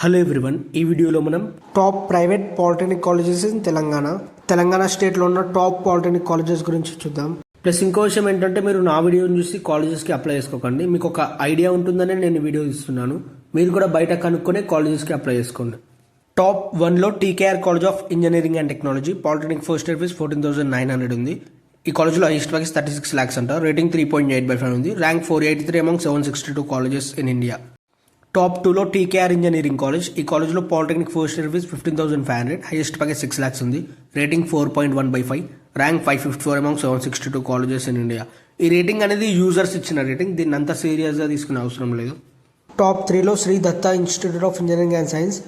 Hello everyone, ఈ వీడియోలో మనం top private polytechnic colleges in Telangana స్టేట్లో ఉన్న టాప్ పాలిటెక్నిక్ కాలేజెస్ గురించి చూద్దాం. ప్లస్ ఇంకో విషయం ఏంటంటే, మీరు నా వీడియోని చూసి కాలేజెస్కి అప్లై చేసుకోకండి. మీకు ఒక ఐడియా ఉంటుందని నేను వీడియో ఇస్తున్నాను. మీరు కూడా బయట కనుక్కొని కాలేజెస్కి అప్లై చేసుకోండి. టాప్ 1లో TKR college of engineering and technology. Polytechnic first year fees 14,900 ఉంది. ఈ కాలేజ్లో హైయెస్ట్ ప్యాకేజ్ 36 lakhs అంట. రేటింగ్ 3.8/5 ఉంది. Rank 483 among 762 colleges in India. Top 2లో టీకేఆర్ ఇంజనీరింగ్ కాలేజ్. ఈ కాలేజ్లో polytechnic first year fees 15,500. Highest package 6 lakhs ఉంది. Rating 4.1/5. Rank 554 among 762 colleges in India. ఈ రేటింగ్ అనేది యూజర్స్ ఇచ్చిన రేటింగ్. దీన్ని అంత సీరియస్గా తీసుకునే అవసరం లేదు. టాప్ 3లో Shri Datta institute of engineering and science.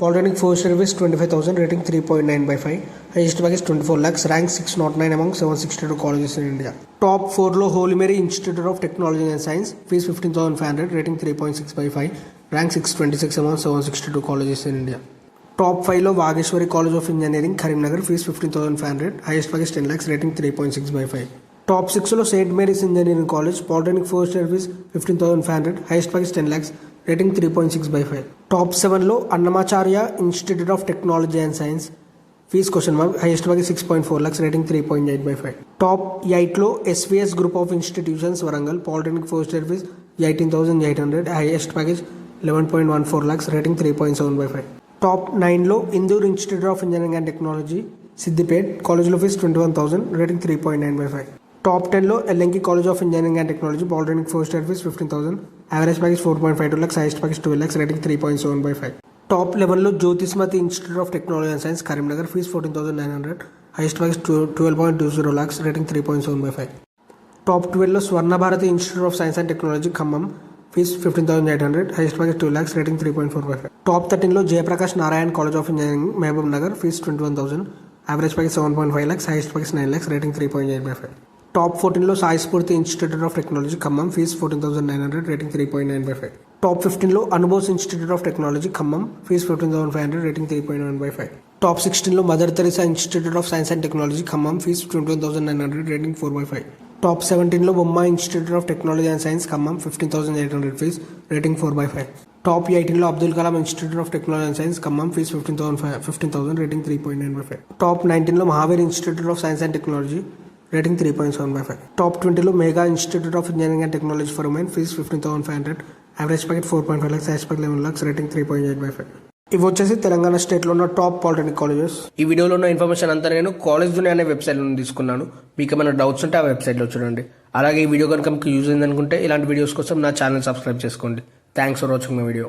Polytechnic first year fees 25,000. Rating 3.9/5. Highest package 24 lakhs. Rank 609 among 762 colleges in India. Top 4లో Holy Mary institute of technology and science. Fees 15,500. Rating 3.6/5. Rank 626 among 762 colleges in India. Top 5లో Vageshwari college of engineering Karimnagar. Fees 15,500. Highest package 10 lakhs. Rating 3.6/5. Top 6లో Saint Mary's engineering college. Polytechnic first year fees 15,500. Highest package 10 lakhs. Rating 3.6/5. Top 7లో Annamacharya institute of technology and science. Fees question mark. Highest package 6.4 lakhs. Rating 3.8/5. Top 8లో SVS group of institutions Warangal. Polytechnic first year fees 18,800. Highest package 11.14 lakhs. Rating 3.7/5. Top 9లో Indur institute of engineering and technology Siddipet. కాలేజ్లో fees 21,000. Rating 3.9/5. Top 10లో LMK college of engineering and technology. Polytechnic first year fees 15,000. Average package 4.52 lakhs. Highest package 12 lakhs. Rating 3.7/5. Top 11లో Jyothishmathi institute of technology and science Karimnagar. Fees 14,900. Highest package 12.20 lakhs. Rating 3.7/5. Top 12లో Swarna Bharathi institute of science and technology Khammam. Fees 15,800. Highest package 2 lakhs. Rating 3.4/5. Top 13లో Jayaprakash Narayan college of engineering Mahbubnagar. Fees 21,000. Average package 7.5 lakhs. Highest package 9 lakhs. Rating 3.8/5. Top 14లో Sai Spoorthi institute of technology Khammam. Fees 14,900. Rating 3.9/5. Top 15లో Anubose institute of technology Khammam. Fees 15,500. Rating 3.1/5. Top 16లో Mother Teresa institute of science and technology Khammam. Fees 21,900. Rating 4/5. Top 17లో Bomma institute of technology and science Khammam. 15,800. Fees. Rating 4/5. Top 18లో Abdul Kalam institute of technology and science Khammam. Fees 15,000. Rating 3.9/5. Top 19లో Mahavir institute of science and technology. Rating 3.7/5. Top 20లో Mega institute of engineering and technology for women. Fees 15,500. Average package 4.5 lakhs. Highest package 11 lakhs. Rating 3.8/5. ఇవి వచ్చేసి తెలంగాణ స్టేట్లో ఉన్న top polytechnic colleges. ఈ వీడియోలో ఉన్న information అంతా నేను కాలేజ్ దునియా అనే వెబ్సైట్ నుండి తీసుకున్నాను. మీకు ఏమైనా డౌట్స్ ఉంటే ఆ వెబ్సైట్లో చూడండి. అలాగే ఈ వీడియో కనుక మీకు యూజ్ అయిందనుకుంటే ఇలాంటి వీడియోస్ కోసం నా ఛానల్ సబ్స్క్రైబ్ చేసుకోండి. Thanks for watching my video.